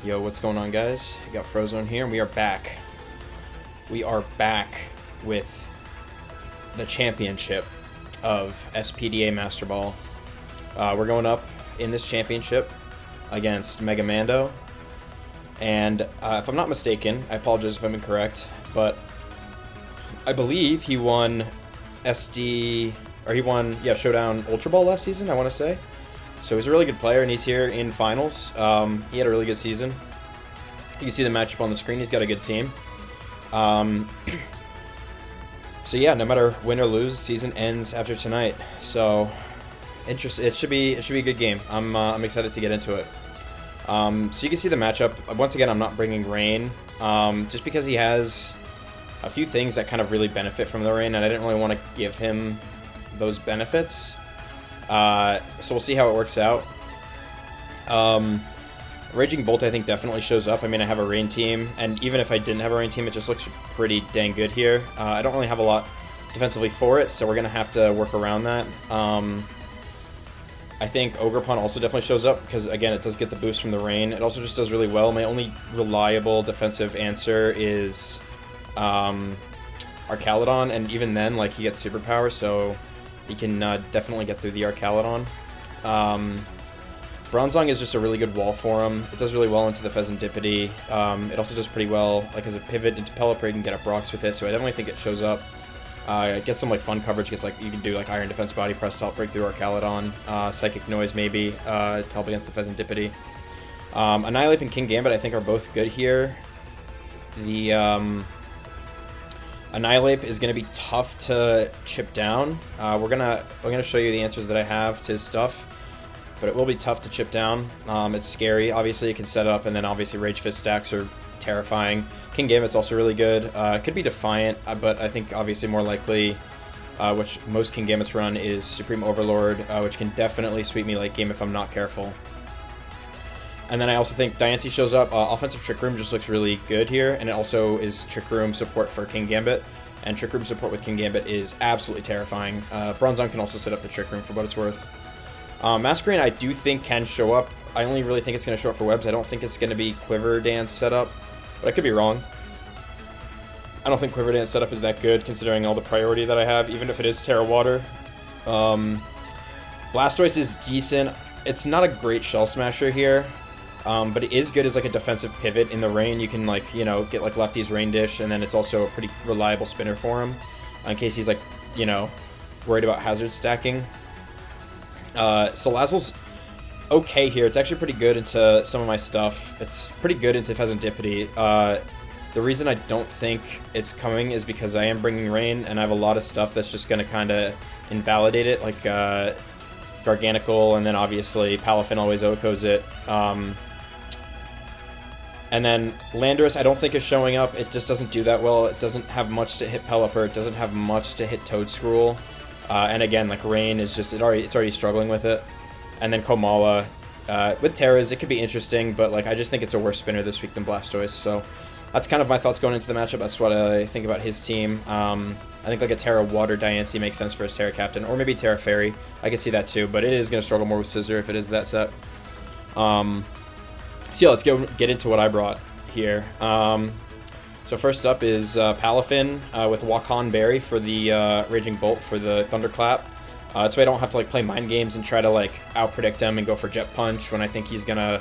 Yo, what's going on, guys? We got Frozone here, and we are back. We are back with the championship of SPDA Master Ball. We're going up in this championship against MegaMando, and if I'm not mistaken, I apologize if I'm incorrect, but I believe he won Showdown Ultra Ball last season, I want to say. So he's a really good player, and he's here in finals. He had a really good season. You can see the matchup on the screen. He's got a good team. So yeah, no matter win or lose, season ends after tonight. So it should be a good game. I'm excited to get into it. So you can see the matchup. Once again, I'm not bringing Rain, just because he has a few things that kind of really benefit from the Rain, and I didn't really want to give him those benefits. So we'll see how it works out. Raging Bolt, I think, definitely shows up. I mean, I have a Rain team, and even if I didn't have a Rain team, it just looks pretty dang good here. I don't really have a lot defensively for it, so we're going to have to work around that. I think Ogerpon also definitely shows up, because, again, it does get the boost from the Rain. It also just does really well. My only reliable defensive answer is Archaludon, and even then, like, he gets superpower, so he can definitely get through the Archaludon. Bronzong is just a really good wall for him. It does really well into the Pheasantipede. It also does pretty well, like, as a pivot into Pelipper, you can get up rocks with it, so I definitely think it shows up. It gets some, like, fun coverage, gets, like, you can do, like, Iron Defense, Body Press to help break through Archaludon, Psychic Noise, maybe, to help against the Pheasantipede. Annihilate and Kingambit, I think, are both good here. The, Annihilate is going to be tough to chip down. I'm gonna show you the answers that I have to his stuff, but it will be tough to chip down. It's scary. Obviously, it can set up, and then obviously Rage Fist stacks are terrifying. Kingambit's also really good. It could be Defiant, but I think obviously more likely, which most Kingambits run, is Supreme Overlord, which can definitely sweep me late game if I'm not careful. And then I also think Diancie shows up. Offensive Trick Room just looks really good here, and it also is Trick Room support for Kingambit. And Trick Room support with Kingambit is absolutely terrifying. Bronzong can also set up the Trick Room for what it's worth. Masquerain I do think can show up. I only really think it's going to show up for webs. I don't think it's going to be Quiver Dance setup, but I could be wrong. I don't think Quiver Dance setup is that good, considering all the priority that I have, even if it is Terra Water. Blastoise is decent. It's not a great Shell Smasher here. But it is good as, like, a defensive pivot in the Rain. You can, like, you know, get, like, Lefty's Rain Dish, and then it's also a pretty reliable spinner for him, in case he's, like, you know, worried about hazard stacking. Salazzle's okay here. It's actually pretty good into some of my stuff. It's pretty good into Pheasantipede. The reason I don't think it's coming is because I am bringing Rain, and I have a lot of stuff that's just going to kind of invalidate it, like, Garganical, and then obviously Palafin always OHKOs it. And then Landorus I don't think is showing up. It just doesn't do that well. It doesn't have much to hit Pelipper. It doesn't have much to hit Toadstool. And again, like, Rain is just, it's already struggling with it. And then Komala. With Terras, it could be interesting, but, like, I just think it's a worse spinner this week than Blastoise. So that's kind of my thoughts going into the matchup. That's what I think about his team. I think, like, a Terra Water Diancie makes sense for his Terra Captain, or maybe Terra Fairy. I could see that too, but it is going to struggle more with Scissor if it is that set. So yeah, let's get into what I brought here. So first up is Palafin with Wakan Berry for the Raging Bolt for the Thunderclap. So I don't have to, like, play mind games and try to, like, out-predict him and go for Jet Punch when I think he's gonna,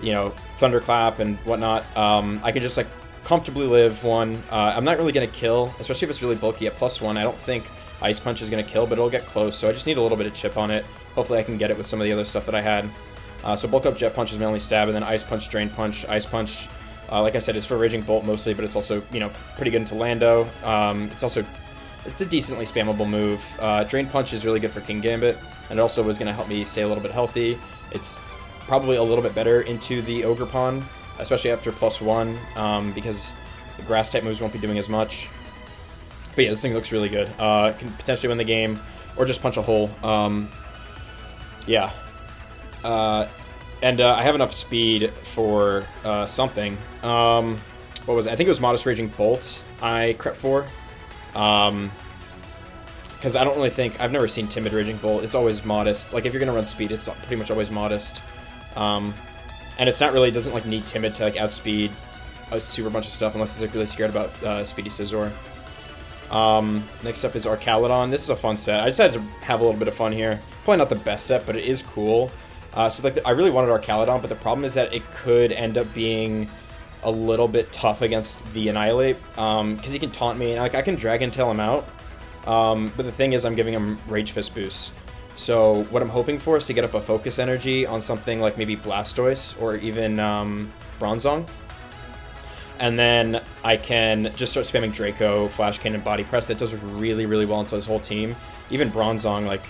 you know, Thunderclap and whatnot. I can just, like, comfortably live one. I'm not really gonna kill, especially if it's really bulky at +1. I don't think Ice Punch is gonna kill, but it'll get close, so I just need a little bit of chip on it. Hopefully I can get it with some of the other stuff that I had. So bulk up Jet Punch is my only stab, and then Ice Punch, Drain Punch. Ice Punch, like I said, is for Raging Bolt mostly, but it's also, you know, pretty good into Lando. It's a decently spammable move. Drain Punch is really good for Kingambit, and it also is going to help me stay a little bit healthy. It's probably a little bit better into the Ogerpon, especially after +1, because the Grass type moves won't be doing as much. But yeah, this thing looks really good. Can potentially win the game, or just punch a hole. Yeah. And I have enough speed for something. What was it? I think it was Modest Raging Bolt I crept for. Because I don't really think... I've never seen Timid Raging Bolt. It's always Modest. Like, if you're going to run speed, it's pretty much always Modest. And it's not really, doesn't like need Timid to like outspeed a super bunch of stuff unless it's like really scared about Speedy Scizor. Next up is Archaludon. This is a fun set. I just had to have a little bit of fun here. Probably not the best set, but it is cool. So like I really wanted Archaludon, but the problem is that it could end up being a little bit tough against the Annihilate, because he can taunt me, and like I can Dragon Tail him out. But the thing is, I'm giving him Rage Fist boost. So what I'm hoping for is to get up a Focus Energy on something like maybe Blastoise or even Bronzong. And then I can just start spamming Draco, Flash Cannon, Body Press. That does really, really well into his whole team. Even Bronzong, like,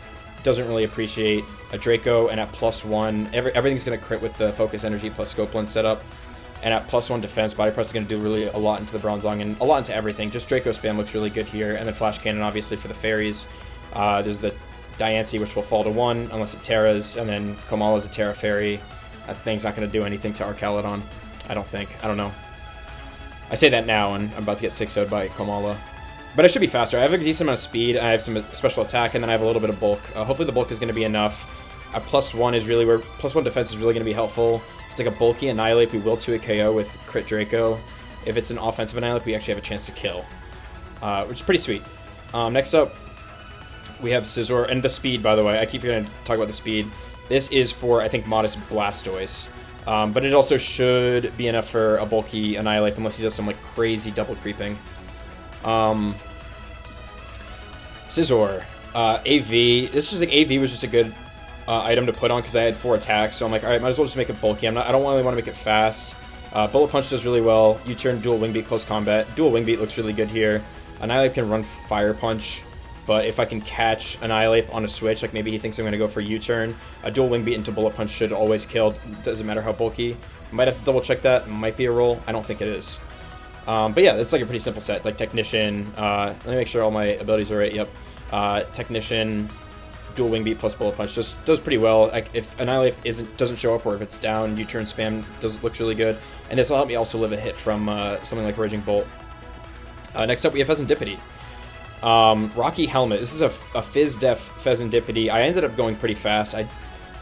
doesn't really appreciate a Draco, and at +1, everything's going to crit with the Focus Energy plus Scope Lens setup. And at +1 defense, Body Press is going to do really a lot into the Bronzong and a lot into everything. Just Draco spam looks really good here. And then Flash Cannon, obviously, for the fairies. There's the Diancie, which will fall to 1 unless it Terras, and then Komala's a Terra Fairy. That thing's not going to do anything to Archaludon, I don't think. I don't know. I say that now, and I'm about to get 6-0'd by Komala. But I should be faster. I have a decent amount of speed, I have some special attack, and then I have a little bit of bulk. Hopefully the bulk is going to be enough. A +1 is really where... +1 defense is really going to be helpful. If it's like a bulky Annihilate, we will 2-hit KO with Crit Draco. If it's an offensive Annihilate, we actually have a chance to kill. Which is pretty sweet. Next up, we have Scizor, and the speed, by the way. I keep going to talk about the speed. This is for, I think, Modest Blastoise. But it also should be enough for a bulky Annihilate unless he does some like crazy double creeping. Scizor. AV. This is just like AV was just a good item to put on because I had 4 attacks. So I'm like, alright, might as well just make it bulky. I don't really want to make it fast. Bullet Punch does really well. U-turn, dual Wing Beat, close combat. Dual Wing Beat looks really good here. Annihilate can run Fire Punch. But if I can catch Annihilate on a switch, like maybe he thinks I'm going to go for U-turn, a dual Wing Beat into Bullet Punch should always kill. Doesn't matter how bulky. Might have to double check that. Might be a roll. I don't think it is. But yeah, it's like a pretty simple set. Like Technician. Let me make sure all my abilities are right. Yep. Technician, dual Wing Beat plus Bullet Punch just does pretty well. Like if Annihilate doesn't show up or if it's down, U-turn spam looks really good. And this will help me also live a hit from something like Raging Bolt. Next up, we have Pheasantipity. Rocky Helmet. This is a Fizz-Def Pheasantipity. I ended up going pretty fast. I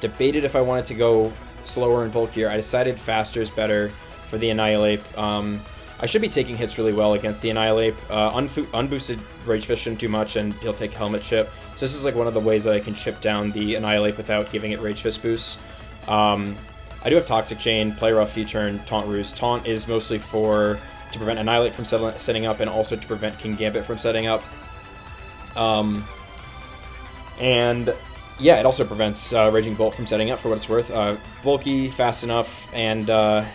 debated if I wanted to go slower and bulkier. I decided faster is better for the Annihilate. I should be taking hits really well against the Annihilate. Unboosted Rage Fist shouldn't do much, and he'll take Helmet Chip. So this is like one of the ways that I can chip down the Annihilate without giving it Rage Fist boosts. I do have Toxic Chain, Play Rough, U-turn, Taunt Ruse. Taunt is mostly to prevent Annihilate from setting up, and also to prevent King Gambit from setting up. And yeah, it also prevents Raging Bolt from setting up, for what it's worth. Bulky, fast enough, and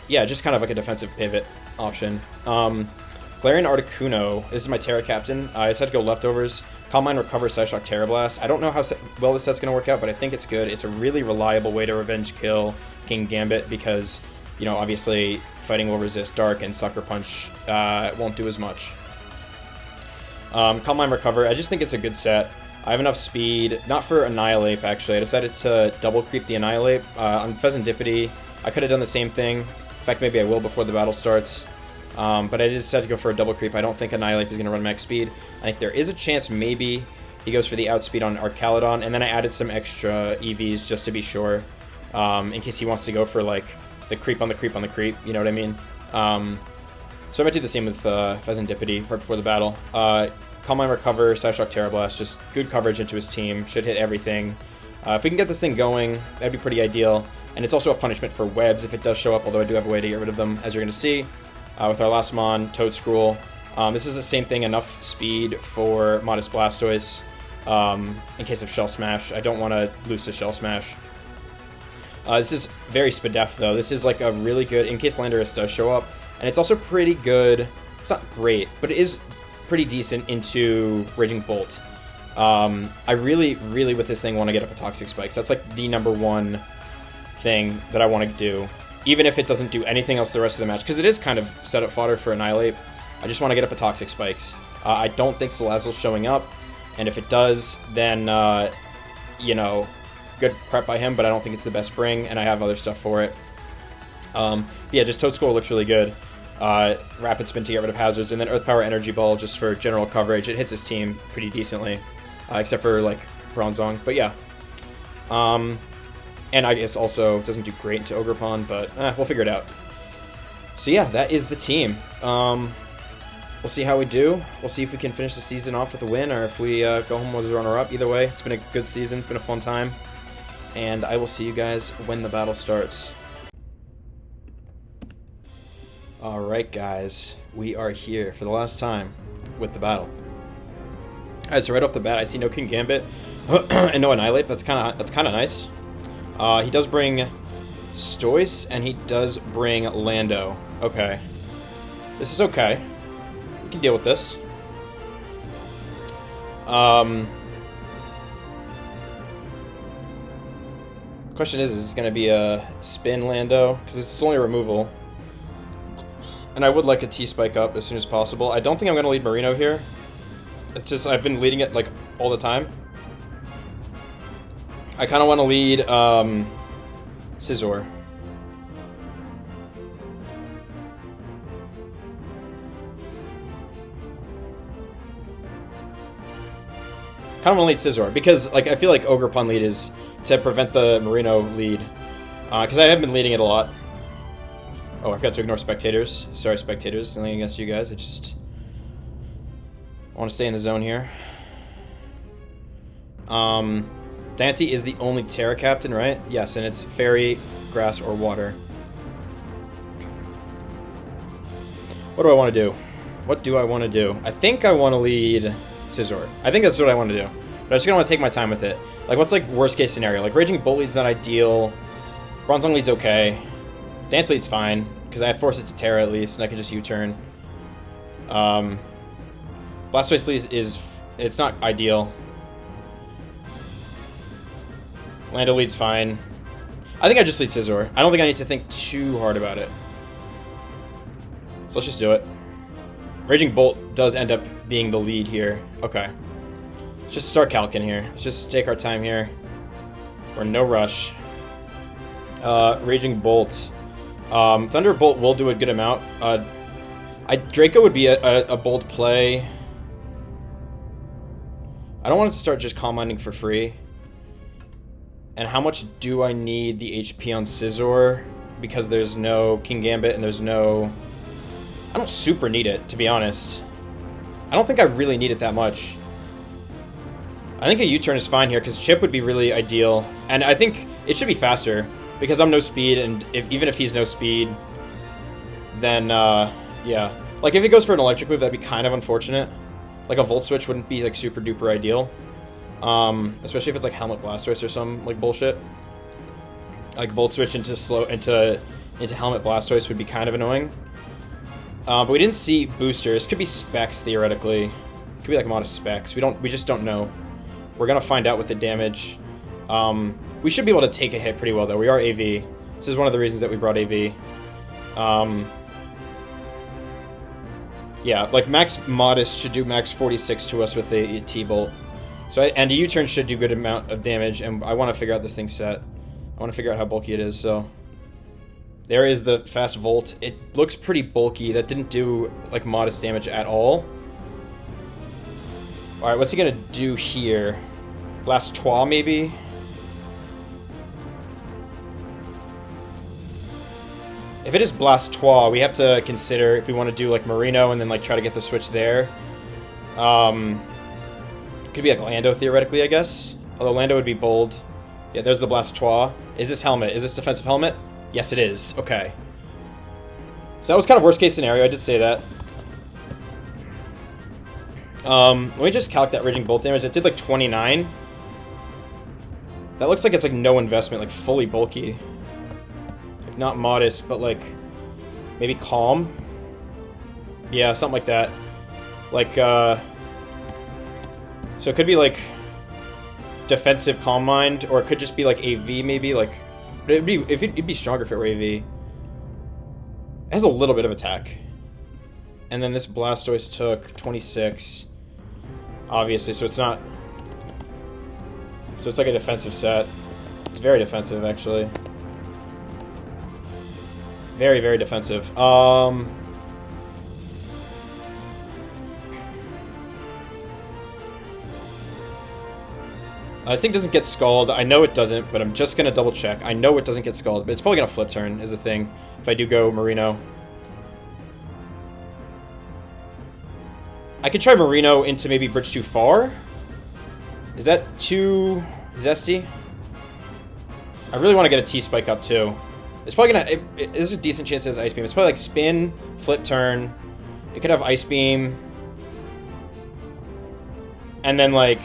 yeah, just kind of like a defensive pivot option. Galarian Articuno. This is my Terra Captain. I just had to go leftovers. Calm Mind, Recover, Psyshock, Terra Blast. I don't know how well this set's going to work out, but I think it's good. It's a really reliable way to revenge kill King Gambit because, you know, obviously fighting will resist Dark, and Sucker Punch won't do as much. Calm Mind, Recover. I just think it's a good set. I have enough speed, not for Annihilate actually. I decided to double creep the Annihilate. On Pheasantipity, I could have done the same thing. In fact, maybe I will before the battle starts. But I decided to go for a double creep. I don't think Annihilate is going to run max speed. I think there is a chance maybe he goes for the outspeed on Archaludon, and then I added some extra EVs just to be sure, in case he wants to go for like the creep on the creep on the creep, you know what I mean? So I might do the same with Pheasantipity right before the battle. Calm Mind, Recover, Psyshock, Terra Blast, just good coverage into his team, should hit everything. If we can get this thing going, that'd be pretty ideal. And it's also a punishment for webs if it does show up, although I do have a way to get rid of them, as you're going to see. With our last Mon, Toadscruel. This is the same thing, enough speed for Modest Blastoise in case of Shell Smash. I don't want to lose to Shell Smash. This is very SPDA though. This is like a really good, in case Landorus does show up. And it's also pretty good. It's not great, but it is pretty decent into Raging Bolt. I really, really, with this thing, want to get up a Toxic Spikes. That's like the #1 thing that I want to do. Even if it doesn't do anything else the rest of the match, because it is kind of setup fodder for Annihilate. I just want to get up a Toxic Spikes. I don't think Salazzle's showing up, and if it does, then, you know, good prep by him, but I don't think it's the best bring, and I have other stuff for it. Yeah, just Toadscruel looks really good. Rapid Spin to get rid of hazards, and then Earth Power Energy Ball just for general coverage. It hits his team pretty decently, except for, like, Bronzong, but yeah. And I guess also doesn't do great into Ogerpon, but we'll figure it out. So yeah, that is the team. We'll see how we do. We'll see if we can finish the season off with a win, or if we go home with a runner-up. Either way, it's been a good season. It's been a fun time. And I will see you guys when the battle starts. Alright guys, we are here for the last time with the battle. Alright, so right off the bat, I see no King Gambit and no Annihilate. That's kind of nice. He does bring Stoice, and he does bring Lando. Okay. This is okay. We can deal with this. Question is this going to be a spin Lando? Because this is only a removal. And I would like a T-Spike up as soon as possible. I don't think I'm going to lead Marino here. It's just, I've been leading it, like, all the time. I kind of want to lead, Scizor. Kind of want to lead Scizor, because, like, I feel like Ogerpon lead is to prevent the Marino lead. Because I have been leading it a lot. Oh, I forgot to ignore spectators. Sorry, spectators. Nothing against you guys. I just want to stay in the zone here. Dancy is the only Terra Captain, right? Yes, and it's Fairy, Grass, or Water. What do I want to do? What do I want to do? I think I want to lead Scizor. I think that's what I want to do. But I'm just going to want to take my time with it. Like, what's, like, worst case scenario? Like, Raging Bolt lead's not ideal. Bronzong lead's okay. Dance lead's fine, because I have force it to Terra at least, and I can just U-turn. Blastoise lead is... it's not ideal. Lando lead's fine. I think I just lead Scizor. I don't think I need to think too hard about it. So let's just do it. Raging Bolt does end up being the lead here. Okay. Let's just start calcing here. Let's just take our time here. We're in no rush. Raging Bolt. Thunderbolt will do a good amount. Draco would be a bold play. I don't want it to start just Calm Minding for free. And how much do I need the HP on Scizor? Because there's no King Gambit and there's no... I don't super need it, to be honest. I don't think I really need it that much. I think a U-turn is fine here, because Chip would be really ideal. And I think it should be faster, because I'm no speed, and even if he's no speed, then, yeah. Like, if it goes for an electric move, that'd be kind of unfortunate. Like, a Volt Switch wouldn't be, like, super duper ideal. Especially if it's like Helmet Blastoise or some like bullshit. Like Volt Switch into Helmet Blastoise would be kind of annoying. But we didn't see boosters. Could be specs theoretically. It could be like a mod of specs. We just don't know. We're gonna find out with the damage. We should be able to take a hit pretty well though. We are AV. This is one of the reasons that we brought AV. Yeah, like max Modest should do max 46 to us with a T-Bolt. So, and a U-turn should do good amount of damage, and I want to figure out this thing's set. I want to figure out how bulky it is, so... There is the fast Volt. It looks pretty bulky. That didn't do, like, modest damage at all. Alright, what's he gonna do here? Blastoise, maybe? If it is Blastoise, we have to consider if we want to do, like, Marino and then, like, try to get the switch there. Could be like Lando, theoretically, I guess. Although Lando would be bold. Yeah, there's the Blastoise. Is this helmet? Is this defensive helmet? Yes, it is. Okay. So that was kind of worst case scenario. I did say that. Let me just calc that Raging Bolt damage. It did like 29. That looks like it's like no investment, like fully bulky. Like not modest, but like maybe calm. Yeah, something like that. Like, so it could be like defensive Calm Mind, or it could just be like AV maybe, like, but it'd be stronger if it were AV. It has a little bit of attack. And then this Blastoise took 26, obviously, so it's not, so it's like a defensive set. It's very defensive, actually. Very, very defensive. This thing doesn't get Scald. I know it doesn't, but I'm just going to double check. I know it doesn't get Scald, but it's probably going to flip turn is the thing if I do go Marino. I could try Marino into maybe Bridge Too Far. Is that too zesty? I really want to get a T-Spike up too. It's probably going to... There's a decent chance it has Ice Beam. It's probably like spin, flip turn. It could have Ice Beam. And then like...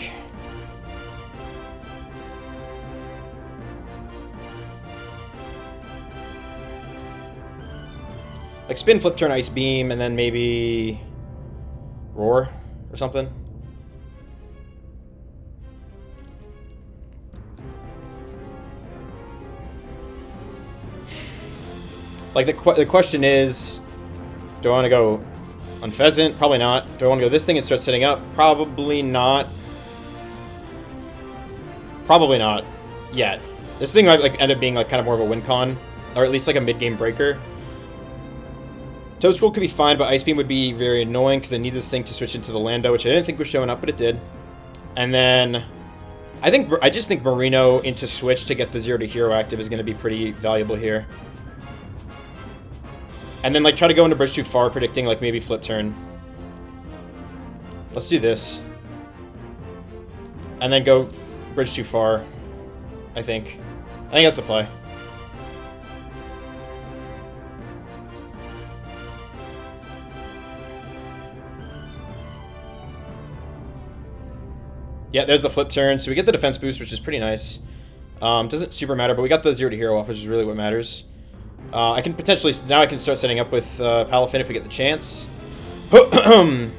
Like spin, flip turn, Ice Beam, and then maybe Roar or something. Like the question is, do I want to go on Pheasant? Probably not. Do I want to go this thing and start setting up? Probably not. Probably not yet. This thing might like end up being like kind of more of a win con, or at least like a mid-game breaker. Toad Scroll could be fine, but Ice Beam would be very annoying because I need this thing to switch into the Lando, which I didn't think was showing up, but it did. And then I just think Marino into Switch to get the 0 to hero active is going to be pretty valuable here. And then like try to go into Bridge Too Far, predicting like maybe flip turn. Let's do this. And then go Bridge Too Far, I think. I think that's the play. Yeah, there's the flip turn. So we get the defense boost, which is pretty nice. Doesn't super matter, but we got the 0 to hero off, which is really what matters. I can potentially... Now I can start setting up with Palafin if we get the chance. I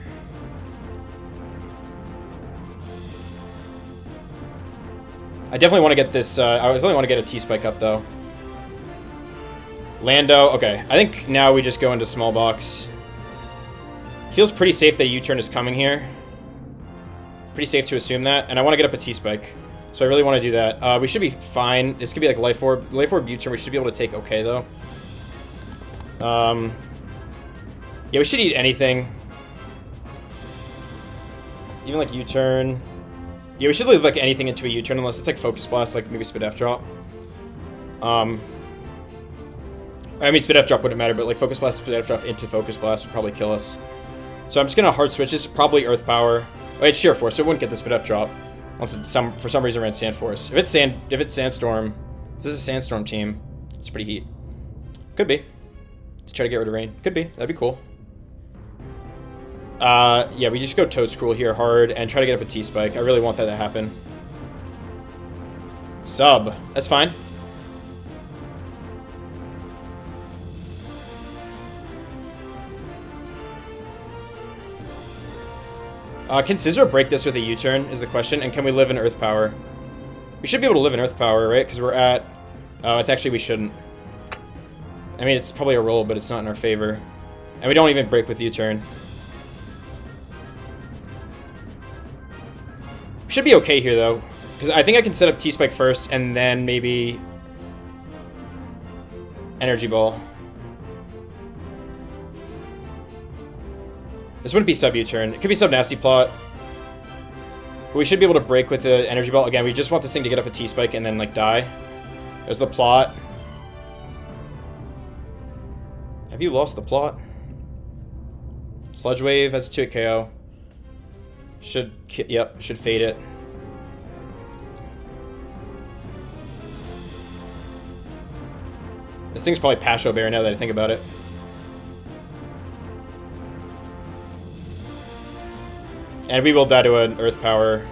definitely want to get this... I really want to get a T-Spike up, though. Lando. Okay, I think now we just go into small box. Feels pretty safe that U-turn is coming here. Pretty safe to assume that. And I want to get up a T-Spike. So I really want to do that. We should be fine. This could be like Life Orb. Life Orb U-turn we should be able to take okay, though. Yeah, we should eat anything. Even like U-turn. Yeah, we should leave like anything into a U-turn unless it's like Focus Blast, like maybe SPDA drop. I mean, SPDA drop wouldn't matter, but like Focus Blast, SPDA drop into Focus Blast would probably kill us. So I'm just going to hard switch. This is probably Earth Power. Oh, it's Sheer Force, so it wouldn't get the SPDA drop. Unless it's for some reason ran Sand Force. If it's Sandstorm, if this is a Sandstorm team, it's pretty heat. Could be. To try to get rid of rain. Could be. That'd be cool. Yeah, we just go Toad Scroll here hard and try to get up a T-Spike. I really want that to happen. Sub. That's fine. Can Scizor break this with a U-turn is the question, and can we live in Earth Power? We should be able to live in Earth Power, right? Because we're at... Oh, it's actually we shouldn't. I mean, it's probably a roll, but it's not in our favor. And we don't even break with U-turn. We should be okay here, though. Because I think I can set up T-Spike first, and then maybe... Energy Ball. This wouldn't be sub U-turn. It could be sub Nasty Plot. But we should be able to break with the Energy Ball. Again, we just want this thing to get up a T-Spike and then, like, die. There's the plot. Have you lost the plot? Sludge Wave, that's 2 KO. Should fade it. This thing's probably Pasho Bear now that I think about it. And we will die to an Earth Power.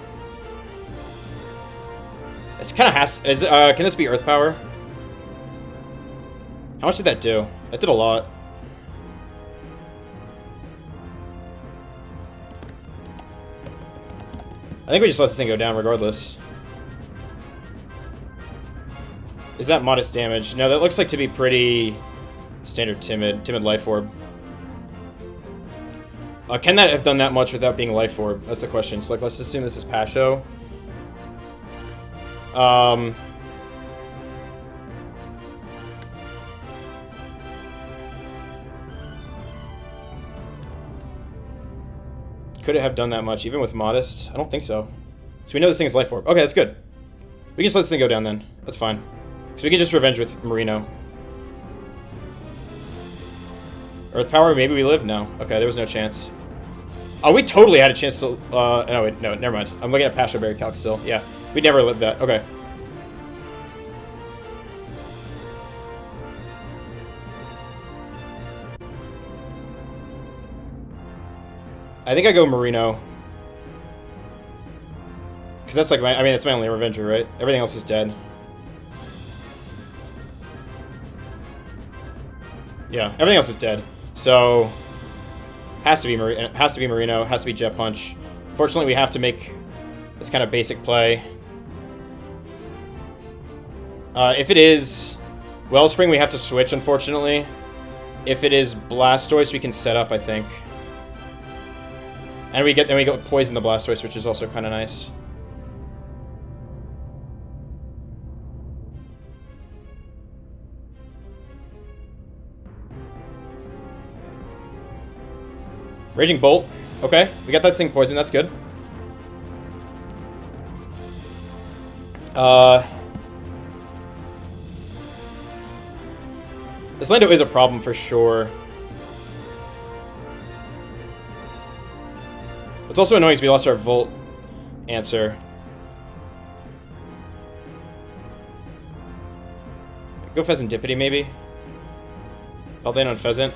It's kind of has... can this be Earth Power? How much did that do? That did a lot. I think we just let this thing go down regardless. Is that modest damage? No, that looks like to be pretty standard Timid Life Orb. Can that have done that much without being Life Orb? That's the question. So, like, let's assume this is Pasho. Could it have done that much, even with Modest? I don't think so. So we know this thing is Life Orb. Okay, that's good. We can just let this thing go down then. That's fine. So we can just revenge with Marino. Earth power, maybe we live? No. Okay, there was no chance. Oh, we totally had a chance to... no, wait, no, never mind. I'm looking at Pasture Berry Calc still. Yeah, we never lived that. Okay. I think I go Marino. Because that's like my... I mean, it's my only Revenger, right? Everything else is dead. Yeah, everything else is dead. So... Has to be Marino, has to be Jet Punch. Fortunately, we have to make this kind of basic play. If it is Wellspring, we have to switch, unfortunately. If it is Blastoise, we can set up, I think. And we go Poison the Blastoise, which is also kind of nice. Raging Bolt. Okay, we got that thing poisoned. That's good. This Lando is a problem for sure. It's also annoying because we lost our Volt answer. Go Pheasantipity, maybe? Paldean on Pheasant.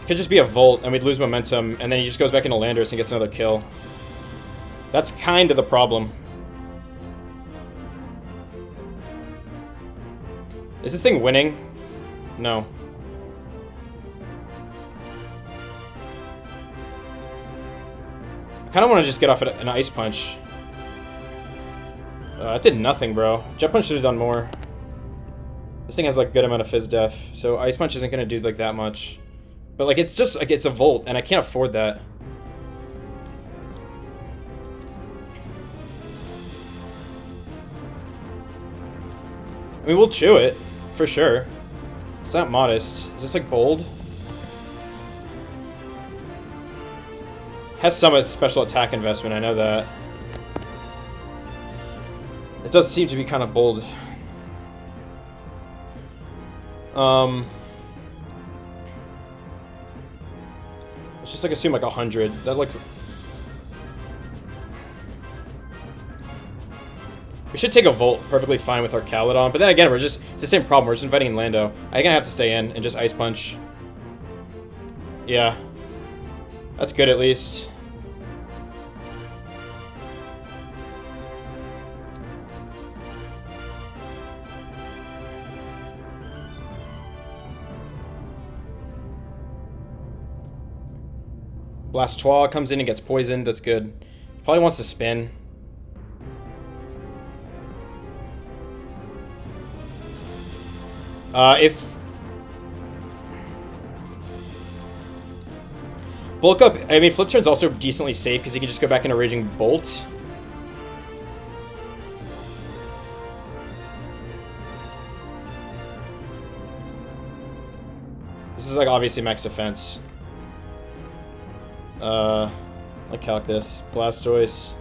It could just be a Volt, and we'd lose momentum, and then he just goes back into Landorus and gets another kill. That's kind of the problem. Is this thing winning? No. I kind of want to just get off an Ice Punch. That did nothing, bro. Jet Punch should have done more. This thing has, like, good amount of Fizz Def, so Ice Punch isn't going to do, like, that much. But, like, it's just, like, it's a Volt, and I can't afford that. I mean, we'll chew it, for sure. It's not modest. Is this, like, bold? Has some special attack investment, I know that. It does seem to be kind of bold. Let's just, like, assume, like, 100. That looks... We should take a Volt perfectly fine with our Caledon, but then again, it's the same problem. We're just inviting in Lando. I'm gonna have to stay in and just Ice Punch. Yeah. That's good, at least. Blastoise comes in and gets poisoned. That's good. Probably wants to spin. If... Bulk Up... I mean, Flip Turn's also decently safe because he can just go back into Raging Bolt. This is, like, obviously max defense. I calc this. Blastoise.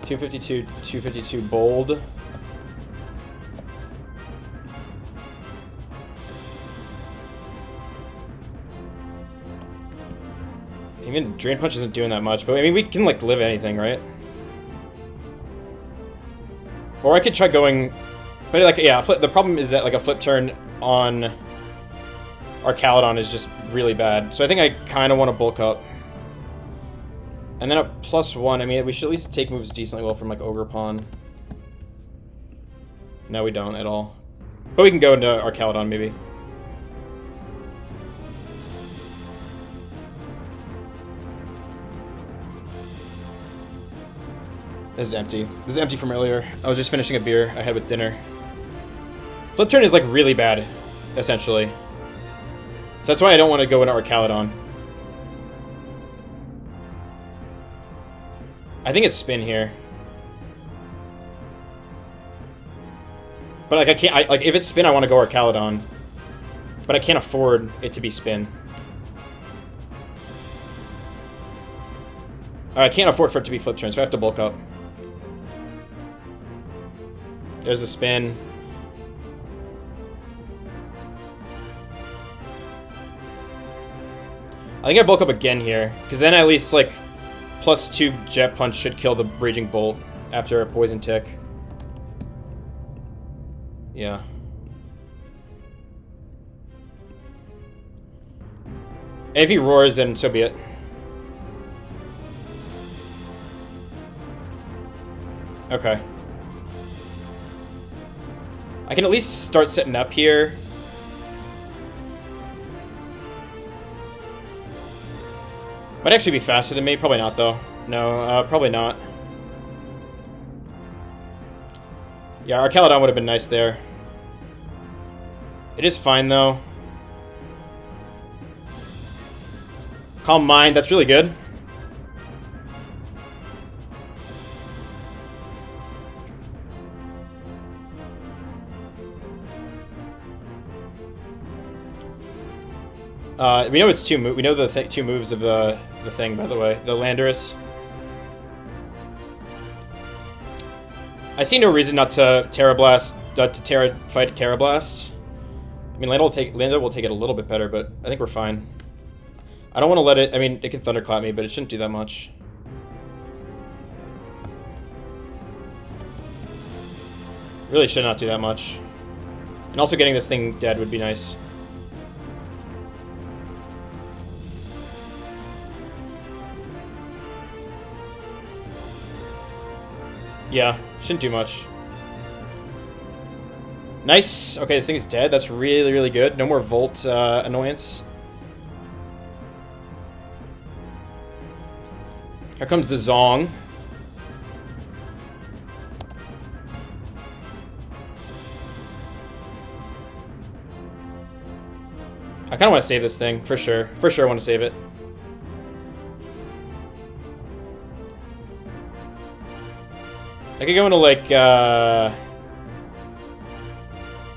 252, 252 bold. Even Drain Punch isn't doing that much, but I mean, we can, like, live anything, right? Or I could try going... But, like, yeah, the problem is that, like, a Flip Turn on our Caledon is just really bad. So I think I kind of want to bulk up. And then a +1, I mean, we should at least take moves decently well from, like, Ogerpon. No, we don't at all. But we can go into our Caledon, maybe. This is empty. This is empty from earlier. I was just finishing a beer I had with dinner. Flip Turn is, like, really bad, essentially. So that's why I don't want to go into our Caledon. I think it's spin here. But, like, I can't... like, if it's spin, I want to go our Caledon. But I can't afford it to be spin. I can't afford for it to be Flip Turn, so I have to bulk up. There's a spin. I think I bulk up again here, because then at least, like, +2 Jet Punch should kill the Raging Bolt after a Poison Tick. Yeah. And if he roars, then so be it. Okay. I can at least start setting up here. Might actually be faster than me. Probably not, though. No, probably not. Yeah, Archaludon would have been nice there. It is fine, though. Calm Mind, that's really good. We know it's we know the two moves of the thing, by the way. The Landorus. I see no reason not to fight Terrablast. I mean, Lando will take it a little bit better, but I think we're fine. I don't want to let it... I mean, it can Thunderclap me, but it shouldn't do that much. Really should not do that much. And also getting this thing dead would be nice. Yeah, shouldn't do much. Nice! Okay, this thing is dead. That's really, really good. No more Volt annoyance. Here comes the Zong. I kind of want to save this thing, for sure. For sure I want to save it. I could go into, like,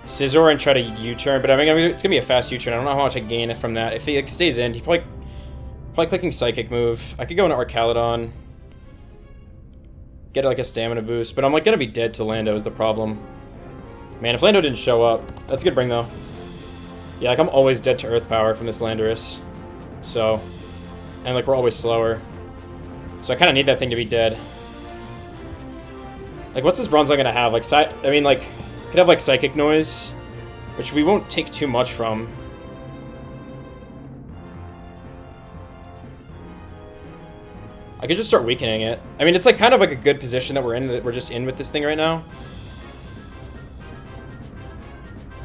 Scizor and try to U-turn, but I mean, it's gonna be a fast U-turn. I don't know how much I gain from that. If he, like, stays in, he's probably clicking Psychic move. I could go into Archaludon. Get, like, a stamina boost, but I'm, like, gonna be dead to Lando is the problem. Man, if Lando didn't show up, that's a good bring, though. Yeah, like, I'm always dead to Earth Power from this Landorus. So, and, like, we're always slower. So I kind of need that thing to be dead. Like, what's this Bronzong gonna have? Like, I mean, like, could have, like, Psychic Noise, which we won't take too much from. I could just start weakening it. I mean, it's, like, kind of, like, a good position that we're just in with this thing right now.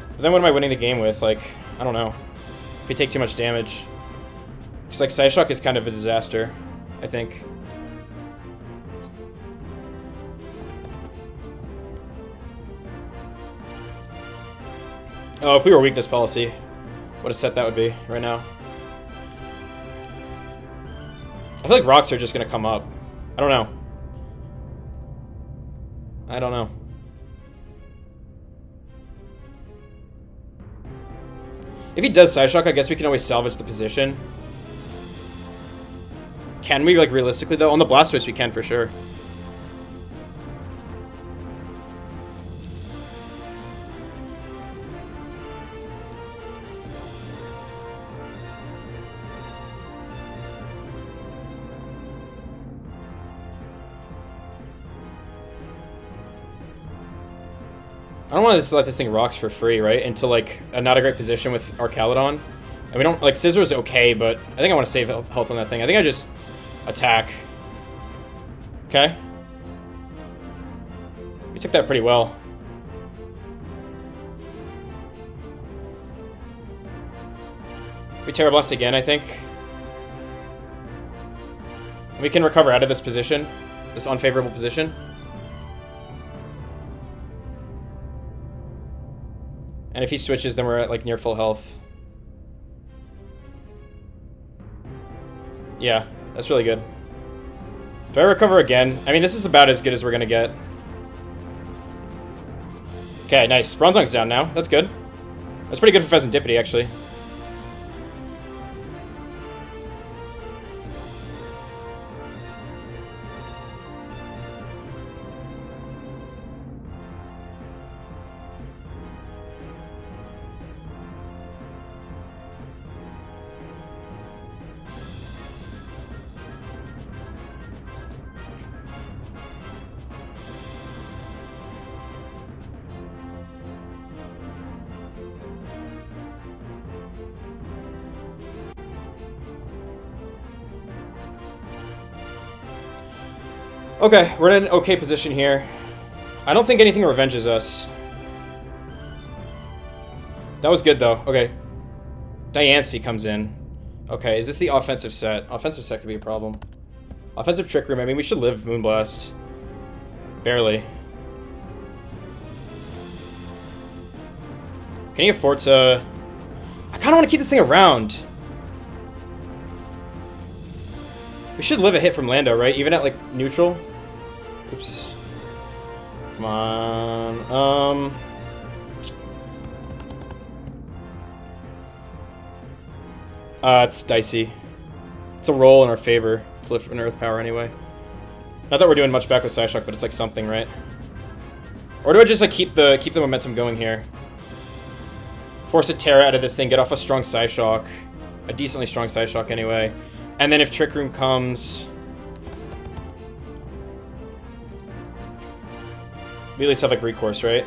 But then what am I winning the game with? Like, I don't know. If we take too much damage. Because, like, Psyshock is kind of a disaster, I think. Oh, if we were weakness policy, what a set that would be right now. I feel like rocks are just going to come up. I don't know. I don't know. If he does Psyshock, I guess we can always salvage the position. Can we, like, realistically, though? On the Blastoise, we can for sure. I don't want to let this thing rocks for free, right? Into, like, a not a great position with Archaludon. And we don't, like, Scizor's okay, but I think I want to save health on that thing. I think I just attack. Okay. We took that pretty well. We Terra Blast again, I think. We can recover out of this position. This unfavorable position. And if he switches, then we're at, like, near full health. Yeah, that's really good. Do I recover again? I mean, this is about as good as we're gonna get. Okay, nice. Bronzong's down now. That's good. That's pretty good for Pheasantipity, actually. Okay, we're in an okay position here. I don't think anything revenges us. That was good, though. Okay. Diancie comes in. Okay, is this the offensive set? Offensive set could be a problem. Offensive Trick Room. I mean, we should live Moonblast. Barely. Can he afford to... I kind of want to keep this thing around. We should live a hit from Lando, right? Even at, like, neutral? Oops. Come on. It's dicey. It's a roll in our favor. It's lift an Earth Power anyway. Not that we're doing much back with Psyshock, but it's like something, right? Or do I just like keep the momentum going here? Force a Terra out of this thing, get off a strong Psyshock. A decently strong Psyshock anyway. And then if Trick Room comes... we at least have like recourse, right?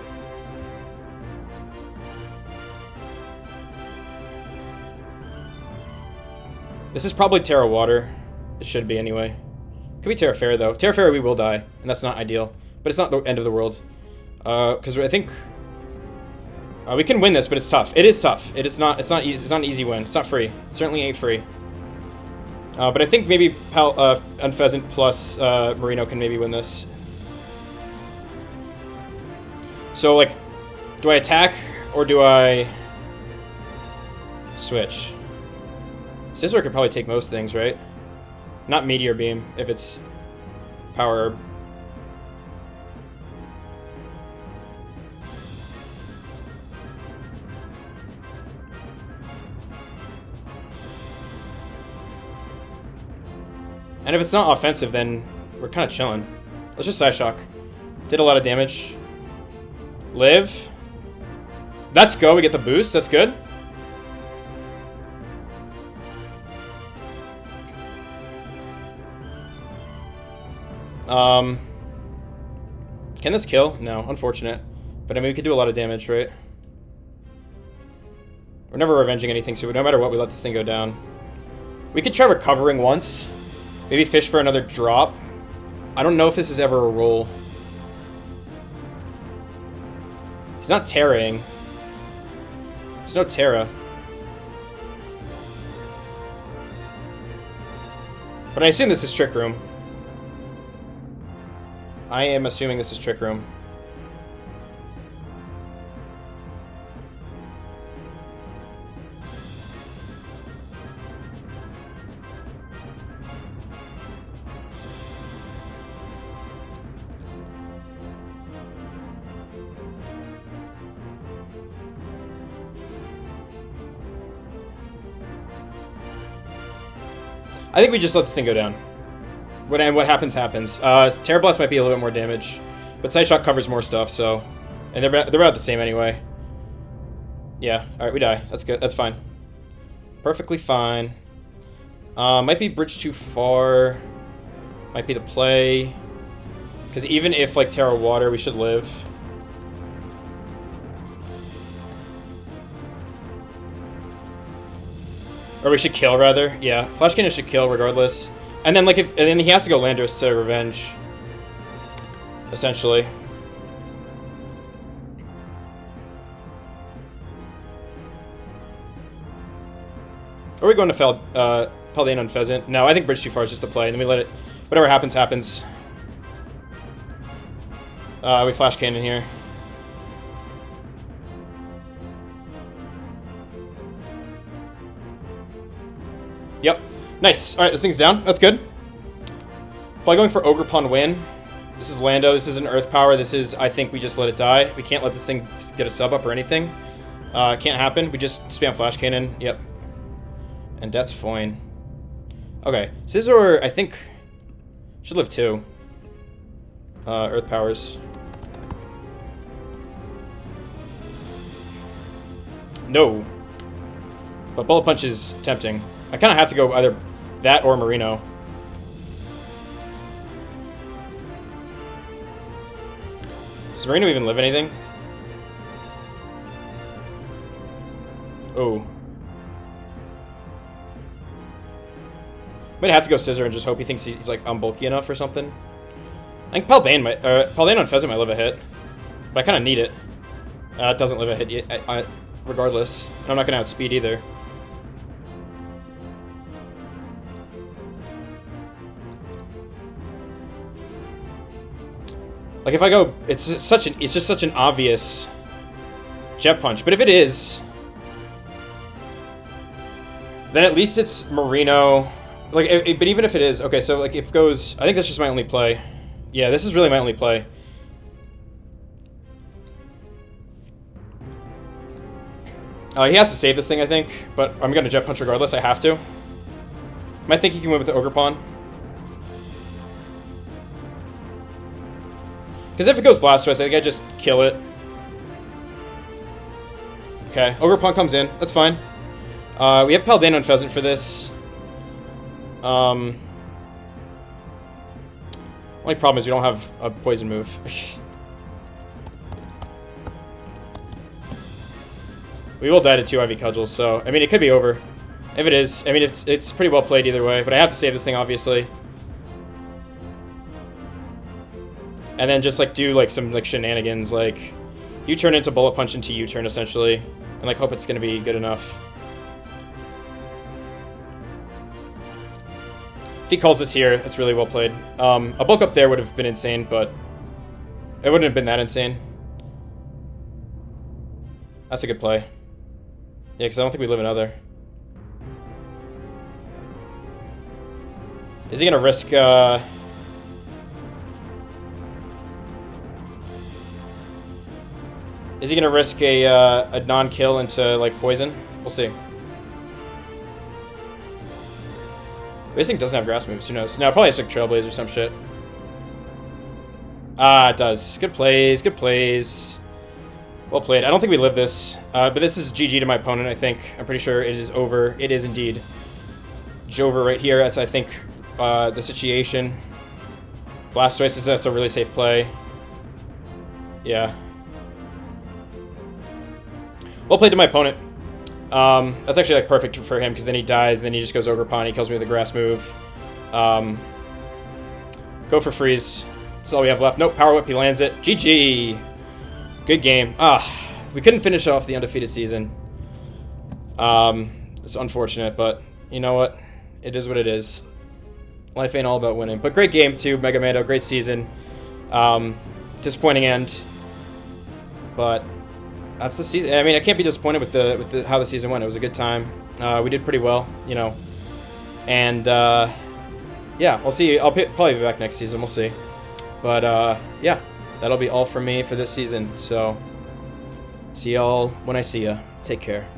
This is probably Terra Water. It should be anyway. Could be Terra Fairy though. Terra Fairy we will die, and that's not ideal. But it's not the end of the world. Because I think we can win this, but it's tough. It is tough. It's not easy. It's not an easy win. It's not free. It certainly ain't free. But I think maybe Unpheasant plus Marino can maybe win this. So like, do I attack or do I switch? Scizor could probably take most things, right? Not Meteor Beam, if it's Power Herb. And if it's not offensive, then we're kind of chilling. Let's just Psyshock. Did a lot of damage. Live. Let's go, we get the boost, that's good. Can this kill? No, unfortunate. But I mean, we could do a lot of damage, right? We're never revenging anything, so no matter what, we let this thing go down. We could try recovering once. Maybe fish for another drop. I don't know if this is ever a roll. He's not Terraing. There's no Terra. But I assume this is Trick Room. I am assuming this is Trick Room. I think we just let this thing go down. What happens, happens. Terra Blast might be a little bit more damage, but Psyshock covers more stuff, so... And they're about the same anyway. Yeah, alright, we die. That's good. That's fine. Perfectly fine. Might be bridge too far. Might be the play. Because even if, like, Terra Water, we should live. Or we should kill, rather. Yeah, Flash Cannon should kill regardless. And then, like, and then he has to go Landorus to revenge. Essentially. Are we going to Paldean on Pheasant? No, I think bridge too far is just the play. And then we let it... Whatever happens, happens. We Flash Cannon here. Yep. Nice. Alright, this thing's down. That's good. Probably going for Ogerpon win. This is Lando. This is an Earth Power. This is, I think we just let it die. We can't let this thing get a sub up or anything. Can't happen. We just spam Flash Cannon. Yep. And that's fine. Okay. Scizor, I think, should live too. Earth Powers. No. But Bullet Punch is tempting. I kind of have to go either that or Marino. Does Marino even live anything? Oh. Might have to go Scizor and just hope he thinks he's like, I'm bulky enough or something. I think Paldean on Pheasant might live a hit, but I kind of need it. It doesn't live a hit yet, regardless. And I'm not going to outspeed either. Like if I go, it's just such an obvious Jet Punch. But if it is, then at least it's Marino. Like, but even if it is, okay. So like if it goes, I think that's just my only play. Yeah, this is really my only play. He has to save this thing, I think, but I'm gonna Jet Punch regardless. I have to. I think he can win with the Ogre Pawn. Because if it goes Blastoise, I think I just kill it. Okay, Ogre Pawn comes in. That's fine. We have Paldean on Pheasant for this. Only problem is we don't have a poison move. We will die to 2 IV Cudgels, so I mean it could be over. If it is, I mean it's pretty well played either way, but I have to save this thing obviously. And then just like do like some like shenanigans, like U-turn into Bullet Punch into U-turn essentially, and like hope it's gonna be good enough. If he calls this here, it's really well played. A bulk up there would have been insane, but it wouldn't have been that insane. That's a good play. Yeah, because I don't think we live another. Is he gonna risk? Is he gonna risk a non-kill into like poison? We'll see. This thing doesn't have grass moves. Who knows? No, probably has like Trailblaze or some shit. Ah, it does. Good plays. Good plays. Well played. I don't think we live this, but this is GG to my opponent, I think. I'm pretty sure it is over. It is indeed Jover right here. That's, I think, the situation. Blastoise is that's a really safe play. Yeah. Well played to my opponent. That's actually like perfect for him because then he dies, and then he just goes Ogre Pawn. He kills me with a grass move. Go for freeze. That's all we have left. Nope, Power Whip. He lands it. GG. Good game. We couldn't finish off the undefeated season. It's unfortunate, but you know what? It is what it is. Life ain't all about winning. But great game too, MegaMando. Great season. Disappointing end, but that's the season. I mean, I can't be disappointed with how the season went. It was a good time. We did pretty well, you know. And yeah, we'll see. I'll probably be back next season. We'll see. But yeah. That'll be all from me for this season, so see y'all when I see ya. Take care.